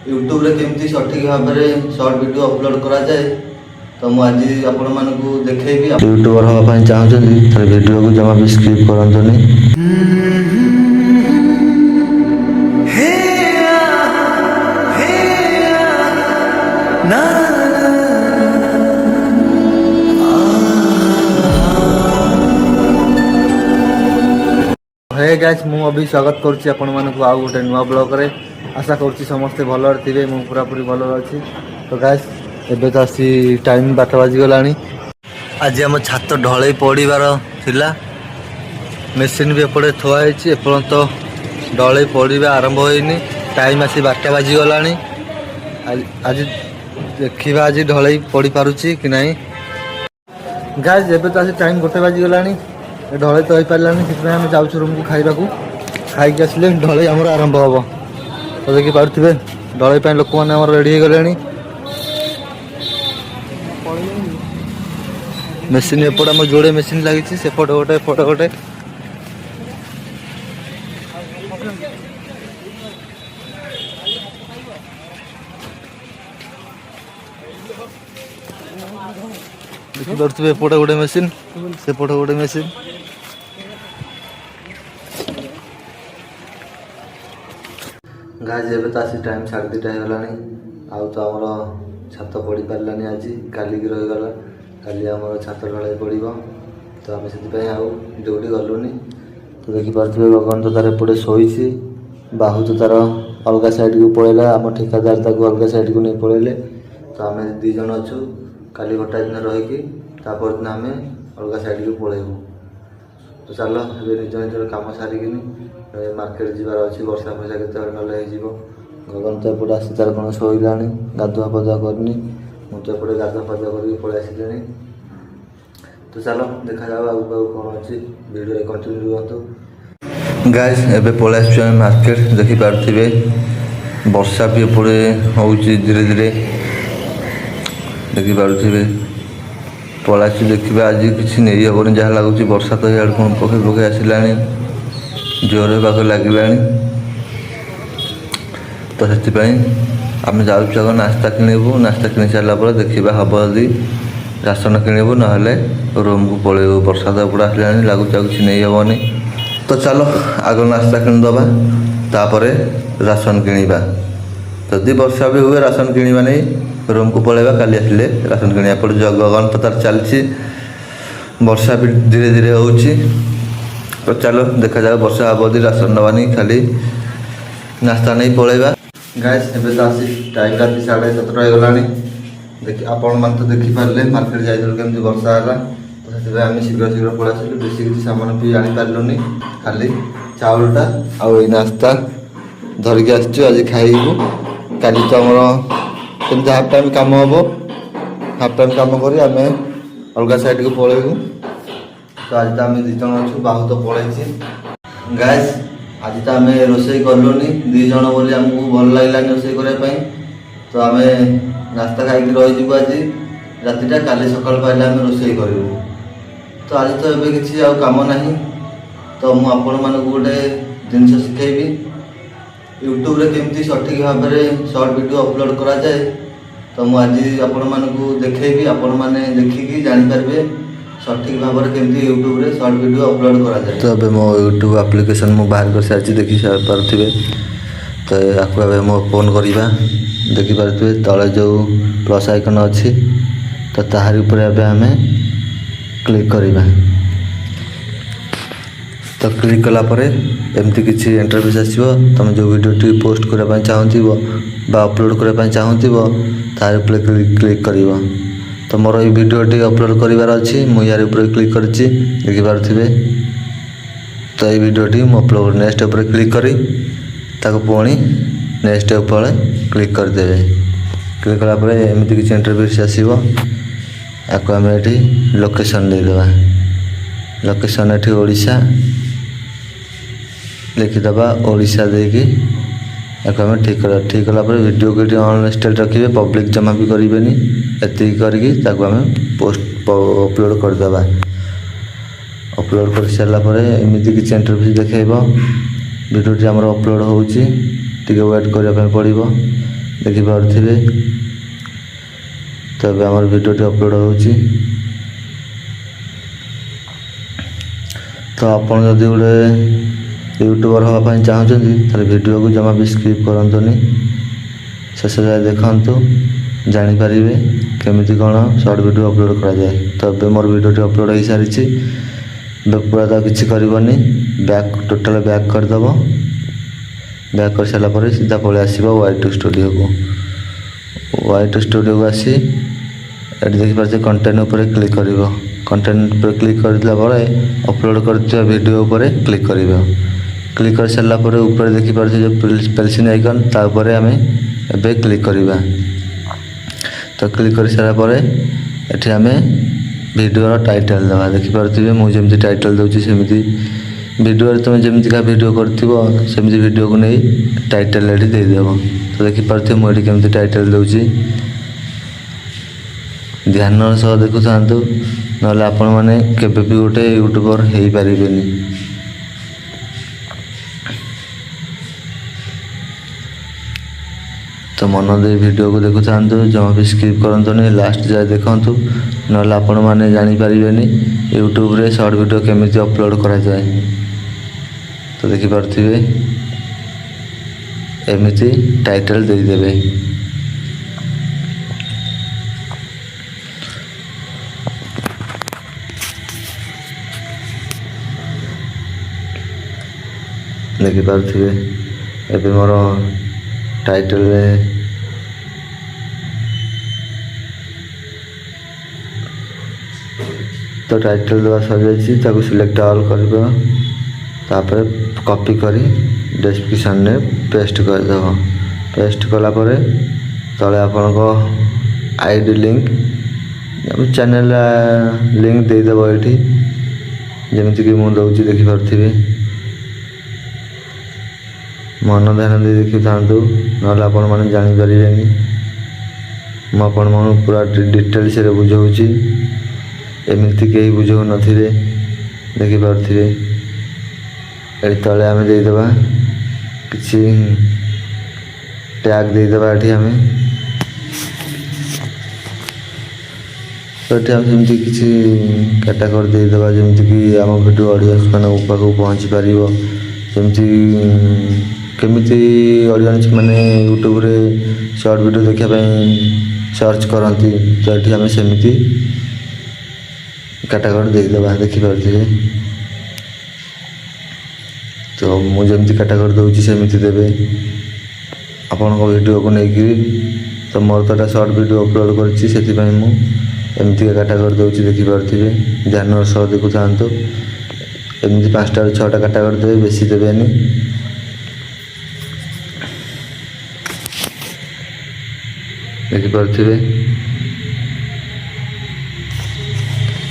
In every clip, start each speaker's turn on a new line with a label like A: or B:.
A: YouTube रे केमती सठिक भाव में शॉर्ट वीडियो अपलोड करा जाए तो मुझे आज आपण मानकु देखैबी। यूट्यूबर हवा ପାଇଁ ଚାହୁଁଛନ୍ତି ତାହେଲେ वीडियो को जमा भी स्किप करंतुनी। हे गाइस मु अभी स्वागत करुच्ची आपण मानकु आउ गोटे नुआ ब्लॉग रे। आशा करुच्ची समस्ते भलरे थिबे, मु पूरा पूरी भल अछि। तो गाइस एबे तो आसी टाइम 12 बाजी गलानी। आज हम छात ढलै पड़ीबार थिला, मेसिन भी एपटे थुआ होइछि, एपर्यंत ढलै पड़ीबा आरंभ होइनी। टाइम आसी 12 बाजी गलानी। आज देखिबा आज ढलै पड़ी पारुछि कि नाही। गाइस एबे तो आसी टाइम 1 बाजी गलानी, ढलै तो हो पारानी। से आम जाऊँ रूम को खाइबा खाई आसिले ढलै आमर आरंभ हम। तो देखी पारे ढलै लोक मैंने रेडी हो गले। मेसीन एपटे आम जोड़े मेसीन लगी, सेपटे गोटे एपटे गोटे। देखिपे एपटे गोटे मेसीन सेपटे गोटे मेसीन। गाइस एबे तो आसी टाइम 2:30 होगलानी। आउ तो आमर छात पड़ी पारानी। आज काली की रहीगला, काली आमर छात ढलाई पड़ो। तो आम से आउ ड्यूटी गलुनी। तो देखिपे गगन तो तार एपटे शोची, बाहु तो तार अलग साइड को पलैला। आम ठिकादार ताक अलग साइड को नहीं पलैले। तो आम 2 जन अच्छु, काली गोटा दिन रहीकि तापर दिन आम अलग साइड को पलैबू। तो चलो ए निज निजर कम सारिकिनी मार्केट जीवार अच्छी। वर्षा फर्षा के ना गगन तो एपटे आसी तार कौन शोला, गाधुआ पाधुआ करनी। मुझे एपटे गाधुआ पाधुआ करके पलि आसिले। तो चलो देखा जाओ आगे कौन अच्छी वीडियो कंटिन्यू रुहतु। गाइस एबे पलि आसु मार्केट। देखिपे वर्षा भी एपटे हो धीरे धीरे। देखिपे पलि देखिए आज किसी नहीं हेनी जहाँ लगुच। वर्षा तो यहाँ कौन पके पके आसला, जोर होगा लगे। तो से आम जाऊँ नास्ता किणबू। नास्ता किणी सारापर देखा हम यदि राशन किणबू ना रूम को पलैबू। वर्षा तो एपटे आसला लगुच किसी नहीं हेनी। तो चलो आग नास्ता किणीदबा तापर राशन किणवा। जदि वर्षा भी हुए राशन किणवा नहीं, रूम को पलैबा। काली आसिले राशन किणा। एपटे गगन तो तार चलती, वर्षा भी धीरे धीरे हो। तो चलो देखा जाए वर्षा हम यदि राशन नवानी खाली नास्ता नहीं पलैबा। गाइस एबे तो आसी टाइम राति 7:30 होगलानी। देखिए आपण मैंने तो देखिपारे मार्केट जाइलु केमती वर्षा है। तो से आम शीघ्र शीघ्र पलि आसिलु। बेसी किसी सामान भी आनी पार्लुनी, खाली चाउलटा आउ नास्ता धरिकी आसचु। आज खाइबू। काली तो आमर केमती हाफ टाइम काम हम, हाफ टाइम काम करी आम अलग साइड को पलैबू। तो आज तो आम 2 जन अच्छु, बाहु तो पलैछि। गाइस आज तो आम रोषे कलुनी 2 जन बोली आमको भल लगलानी रोषे करने। तो आम नास्ता खाई रही आज रातिटा, काली सकाल पाइले आम रोषे करूँ। तो आज तो एबे किसी आउ काम नहीं। तो मु आपण मानकु गोटे जिनस शिखेबी, यूट्यूब रे केमती सठिक भाव में शॉर्ट वीडियो अपलोड करा जाए। तो मुझे आपण मानकु देखैबी, आपण माने देखिकी जानि पारबे सठिक भाव में केमती यूट्यूब रे शॉर्ट वीडियो अपलोड करा जाए। तो अबे मो यूट्यूब एप्लिकेशन मु बाहर कर सारी देखि पारथिबे। तो आपको अबे मो फोन करिबा। देखि पारथिबे तळे जो प्लस आइकन अछि, तो ताहार ऊपर अबे हमें क्लिक करिबा। तो क्लिक कला परे एमती किसी इंटरफेस आसीबो। तुम जो वीडियो पोस्ट करबा चाहूथिबो बा अपलोड करबा चाहूथिबो तार ऊपर क्लिक करिवो। तो मोर ये वीडियो अपलोड करिवार अछि, मु यार ऊपर क्लिक करछि। देखि पारथिबे तो ये वीडियो मु अपलोड नेक्स्ट ऊपर क्लिक करी ताको पुणी नेक्स्ट ऊपर क्लिक कर देबे। क्लिक कला परे एमती किसी इंटरफेस आसीबो। आको हम एठी लोकेशन दे देबा। लोकेशन एठी ओडिशा लिखिदबा। ओडिशा देकी आम ठीक कला वीडियो को ऑन स्टेट रखिए, पब्लिक जमा भी करेंगे। एति करके पोस्ट अपलोड करदे। अपलोड कर सारापर एमती किसी इंटरफेस देखेब। वीडियो आमर अपलोड होची, वेट करने पड़ो। ଦେଖିପାରୁଥିବେ। ତ ଏବେ ଆମର ଭିଡ଼ିଓଟି ଅପଲୋଡ଼ ହେଉଛି। ତ ଆପଣ ଯଦି ଗୋଟେ ୟୁଟ୍ୟୁବର ହେବା ପାଇଁ ଚାହୁଁଛନ୍ତି ତାହେଲେ ଭିଡ଼ିଓକୁ ଜମା ବି ସ୍କିପ୍ କରନ୍ତୁନି, ଶେଷ ଯାଏ ଦେଖନ୍ତୁ, ଜାଣିପାରିବେ କେମିତି କ'ଣ ସର୍ଟ ଭିଡ଼ିଓ ଅପଲୋଡ଼ କରାଯାଏ। ତ ଏବେ ମୋର ଭିଡ଼ିଓଟି ଅପଲୋଡ଼ ହୋଇସାରିଛି। ଏବେ ପୁରା ତ କିଛି କରିବନି, ଟୋଟାଲ୍ ବ୍ୟାକ୍ କରିଦେବ। ବ୍ୟାକ୍ କରିସାରିଲା ପରେ ସିଧା ପଳେଇ ଆସିବ Y2 ଷ୍ଟୁଡ଼ିଓକୁ। Y2 ଷ୍ଟୁଡ଼ିଓକୁ ଆସି ଏଠି ଦେଖିପାରୁଥିବେ କଣ୍ଟେଣ୍ଟ ଉପରେ କ୍ଲିକ୍ କରିବ। କଣ୍ଟେଣ୍ଟ ଉପରେ କ୍ଲିକ୍ କରିଦେଲା ପରେ ଅପଲୋଡ଼ କରିଥିବା ଭିଡ଼ିଓ ଉପରେ କ୍ଲିକ୍ କରିବ। କ୍ଲିକ୍ କରିସାରିଲା ପରେ ଉପରେ ଦେଖିପାରୁଥିବେ ଯେଉଁ ପେନ୍ସିଲ୍ ଆଇକନ୍, ତା ଉପରେ ଆମେ ଏବେ କ୍ଲିକ୍ କରିବା। ତ କ୍ଲିକ୍ କରିସାରିଲା ପରେ ଏଠି ଆମେ ଭିଡ଼ିଓର ଟାଇଟଲ୍ ଦେବା। ଦେଖିପାରୁଥିବେ ମୁଁ ଯେମିତି ଟାଇଟଲ୍ ଦେଉଛି ସେମିତି ଭିଡ଼ିଓରେ ତୁମେ ଯେମିତିକା ଭିଡ଼ିଓ କରିଥିବ ସେମିତି ଭିଡ଼ିଓକୁ ନେଇ ଟାଇଟଲ୍ ଏଠି ଦେଇଦେବ। ତ ଦେଖିପାରୁଥିବେ ମୁଁ ଏଠି କେମିତି ଟାଇଟଲ୍ ଦେଉଛି, ଧ୍ୟାନର ସହ ଦେଖୁଥାନ୍ତୁ, ନହେଲେ ଆପଣମାନେ କେବେ ବି ଗୋଟେ ୟୁଟ୍ୟୁବର ହେଇପାରିବେନି। ତ ମନ ଦେଇ ଭିଡ଼ିଓକୁ ଦେଖୁଥାନ୍ତୁ, ଜମା ବି ସ୍କିପ୍ କରନ୍ତୁନି, ଲାଷ୍ଟ ଯାଏ ଦେଖନ୍ତୁ, ନହେଲେ ଆପଣମାନେ ଜାଣିପାରିବେନି ୟୁଟ୍ୟୁବରେ ସର୍ଟ ଭିଡ଼ିଓ କେମିତି ଅପଲୋଡ଼ କରାଯାଏ। ତ ଦେଖିପାରୁଥିବେ ଏମିତି ଟାଇଟଲ୍ ଦେଇଦେବେ। ଦେଖିପାରୁଥିବେ ଏବେ ମୋର ଟାଇଟଲ୍ରେ ତ ଟାଇଟଲ୍ ଦେବା ସରିଯାଇଛି। ତାକୁ ସିଲେକ୍ଟ ଅଲ୍ କରିବ, ତାପରେ କପି କରି ଡେସ୍କ୍ରିପ୍ସନ୍ରେ ପେଷ୍ଟ କରିଦେବ। ପେଷ୍ଟ କଲା ପରେ ତଳେ ଆପଣଙ୍କ ଆଇଡି ଲିଙ୍କ୍, ଚ୍ୟାନେଲ୍ ଲିଙ୍କ୍ ଦେଇଦେବ ଏଠି, ଯେମିତିକି ମୁଁ ଦେଉଛି। ଦେଖିପାରୁଥିବେ ମନ ଧ୍ୟାନ ଦେଇ ଦେଖିଥାନ୍ତୁ, ନହେଲେ ଆପଣମାନେ ଜାଣିପାରିବେନି। ମୁଁ ଆପଣମାନଙ୍କୁ ପୁରା ଡିଟେଲ୍ସରେ ବୁଝାଉଛି, ଏମିତି କେହି ବୁଝାଉନଥିବେ। ଦେଖିପାରୁଥିବେ ଏଠି ତଳେ ଆମେ ଦେଇଦେବା କିଛି ଟ୍ୟାଗ୍ ଦେଇଦେବା। ଏଠି ଆମେ ଏଠି ଆମେ ସେମିତି କିଛି କ୍ୟାଟାଗୋରୀ ଦେଇଦେବା, ଯେମିତିକି ଆମ ଭିଡ଼ିଓ ଅଡ଼ିଏନ୍ସ ମାନଙ୍କ ପାଖକୁ ପହଞ୍ଚି ପାରିବ। ଯେମିତି କେମିତି ଅଡ଼ିଏନ୍ସ ମାନେ ୟୁଟ୍ୟୁବରେ ସର୍ଟ ଭିଡ଼ିଓ ଦେଖିବା ପାଇଁ ସର୍ଚ୍ଚ କରନ୍ତି, ତ ଏଠି ଆମେ ସେମିତି କ୍ୟାଟାଗୋରୀ ଦେଇଦେବା। ଦେଖିପାରୁଥିବେ ତ ମୁଁ ଯେମିତି କ୍ୟାଟାଗୋରୀ ଦେଉଛି ସେମିତି ଦେବେ ଆପଣଙ୍କ ଭିଡ଼ିଓକୁ ନେଇକିରି। ତ ମୋର ତ ଏଇଟା ସର୍ଟ ଭିଡ଼ିଓ ଅପଲୋଡ଼ କରିଛି, ସେଥିପାଇଁ ମୁଁ ଏମିତିକା କ୍ୟାଟାଗୋରୀ ଦେଉଛି। ଦେଖିପାରୁଥିବେ ଧ୍ୟାନର ସହ ଦେଖୁଥାନ୍ତୁ, ଏମିତି 5ଟାରୁ 6ଟା କ୍ୟାଟାଗୋରୀ ଦେବେ, ବେଶୀ ଦେବେନି। ଦେଖିପାରୁଥିବେ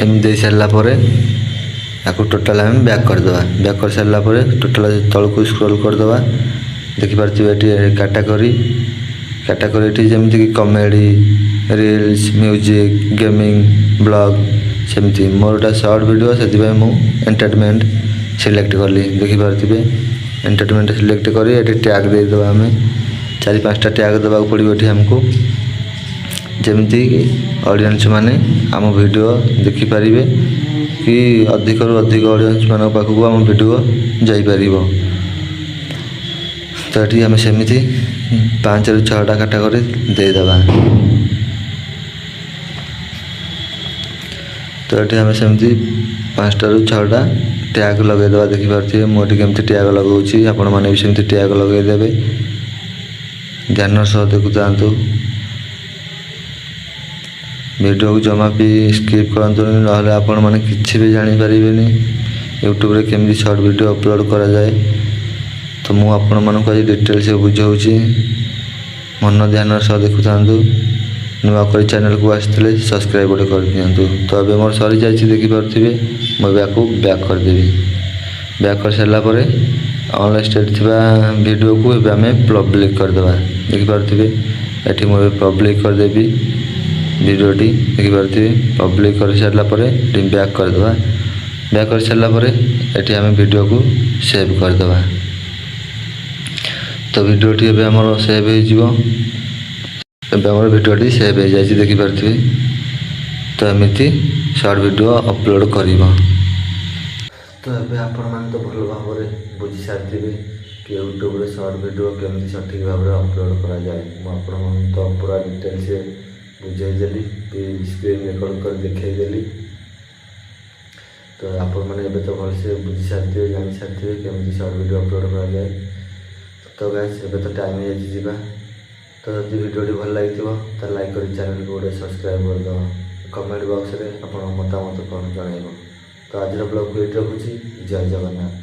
A: ଏମିତି ଦେଇ ସାରିଲା ପରେ ୟାକୁ ଟୋଟାଲ୍ ଆମେ ବ୍ୟାକ୍ କରିଦେବା। ବ୍ୟାକ୍ କରିସାରିଲା ପରେ ଟୋଟାଲ୍ ତଳକୁ ସ୍କ୍ରୋଲ୍ କରିଦେବା। ଦେଖିପାରୁଥିବେ ଏଠି କ୍ୟାଟାଗୋରୀ ଏଠି ଯେମିତିକି comedy, reels, music, gaming, blog, ସେମିତି ମୋର ଏଇଟା ସର୍ଟ ଭିଡ଼ିଓ, ସେଥିପାଇଁ ମୁଁ ଏଣ୍ଟରଟେନମେଣ୍ଟ ସିଲେକ୍ଟ କଲି। ଦେଖିପାରୁଥିବେ ଏଣ୍ଟରଟେନମେଣ୍ଟ ସିଲେକ୍ଟ କରି ଏଠି ଟ୍ୟାଗ୍ ଦେଇଦେବା। ଆମେ 4-5ଟା ଟ୍ୟାଗ୍ ଦେବାକୁ ପଡ଼ିବ ଏଠି ଆମକୁ, ଯେମିତି ଅଡ଼ିଏନ୍ସ ମାନେ ଆମ ଭିଡ଼ିଓ ଦେଖିପାରିବେ କି ଅଧିକରୁ ଅଧିକ ଅଡ଼ିଏନ୍ସ ମାନଙ୍କ ପାଖକୁ ଆମ ଭିଡ଼ିଓ ଯାଇପାରିବ। ତ ଏଠି ଆମେ ସେମିତି 5ରୁ 6ଟା କ୍ୟାଟାଗୋରୀ ଦେଇଦେବା। ତ ଏଠି ଆମେ ସେମିତି 5ଟାରୁ 6ଟା ଟ୍ୟାଗ୍ ଲଗାଇଦେବା। ଦେଖିପାରୁଥିବେ ମୁଁ ଏଠି କେମିତି ଟ୍ୟାଗ୍ ଲଗାଉଛି, ଆପଣମାନେ ବି ସେମିତି ଟ୍ୟାଗ୍ ଲଗାଇଦେବେ। ଧ୍ୟାନର ସହ ଦେଖୁଥାନ୍ତୁ, ଭିଡ଼ିଓକୁ ଜମା ବି ସ୍କିପ୍ କରନ୍ତୁନି, ନହେଲେ ଆପଣମାନେ କିଛି ବି ଜାଣିପାରିବେନି ୟୁଟ୍ୟୁବରେ କେମିତି ସର୍ଟ ଭିଡ଼ିଓ ଅପଲୋଡ଼ କରାଯାଏ। ତ ମୁଁ ଆପଣମାନଙ୍କୁ ଆଜି ଡିଟେଲ୍ସ ବୁଝାଉଛି, ମନ ଧ୍ୟାନର ସହ ଦେଖୁଥାନ୍ତୁ। ନୂଆ କରି ଚ୍ୟାନେଲକୁ ଆସିଥିଲେ ସବସ୍କ୍ରାଇବ୍ ଗୋଟେ କରିଦିଅନ୍ତୁ। ତ ଏବେ ମୋର ସରିଯାଇଛି, ଦେଖିପାରୁଥିବେ ମୁଁ ଏବେ ୟାକୁ ବ୍ୟାକ୍ କରିଦେବି। ବ୍ୟାକ୍ କରିସାରିଲା ପରେ ଅନଲାଇନ୍ ଷ୍ଟେଟ୍ ଥିବା ଭିଡ଼ିଓକୁ ଏବେ ଆମେ ପବ୍ଲିକ୍ କରିଦେବା। ଦେଖିପାରୁଥିବେ ଏଠି ମୁଁ ଏବେ ପବ୍ଲିକ୍ କରିଦେବି ଭିଡ଼ିଓଟି। ଦେଖିପାରୁଥିବେ ପବ୍ଲିକ୍ କରିସାରିଲା ପରେ ଏଠି ବ୍ୟାକ୍ କରିଦେବା। ବ୍ୟାକ୍ କରିସାରିଲା ପରେ ଏଠି ଆମେ ଭିଡ଼ିଓକୁ ସେଭ୍ କରିଦେବା। ତ ଭିଡ଼ିଓଟି ଏବେ ଆମର ସେଭ୍ ହେଇଯିବ। ଏବେ ଆମର ଭିଡ଼ିଓଟି ସେଭ୍ ହେଇଯାଇଛି ଦେଖିପାରୁଥିବେ। ତ ଏମିତି ସର୍ଟ ଭିଡ଼ିଓ ଅପଲୋଡ଼ କରିବ। ତ ଏବେ ଆପଣମାନେ ତ ଭଲ ଭାବରେ ବୁଝି ସାରିଥିବେ କି ୟୁଟ୍ୟୁବରେ ସର୍ଟ ଭିଡ଼ିଓ କେମିତି ସଠିକ୍ ଭାବରେ ଅପଲୋଡ଼ କରାଯାଏ। ମୁଁ ଆପଣମାନଙ୍କୁ ତ ପୁରା ଡିଟେଲ୍ସରେ ବୁଝାଇଦେଲି, ସ୍କ୍ରିନ୍ ରେକର୍ଡ଼ କରି ଦେଖାଇଦେଲି। ତ ଆପଣମାନେ ଏବେ ତ ଭଲସେ ବୁଝି ସାରିଥିବେ, ଜାଣି ସାରିଥିବେ କେମିତି ସର୍ଟ ଭିଡ଼ିଓ ଅପଲୋଡ଼ କରାଯାଏ। ତ ଗାଇସ୍ ଏବେ ତ ଟାଇମ୍ ହେଇଯାଇଛି ଯିବା। ତ ଯଦି ଭିଡ଼ିଓଟି ଭଲ ଲାଗିଥିବ ତାହେଲେ ଲାଇକ୍ କରି ଚ୍ୟାନେଲକୁ ଗୋଟେ ସବସ୍କ୍ରାଇବ୍ କରିଦେବ। କମେଣ୍ଟ ବକ୍ସରେ ଆପଣଙ୍କ ମତାମତ କ'ଣ ଜଣାଇବ। ତ ଆଜିର ବ୍ଲଗ୍କୁ ଏଇଠି ରଖୁଛି। ଜୟ ଜଗନ୍ନାଥ।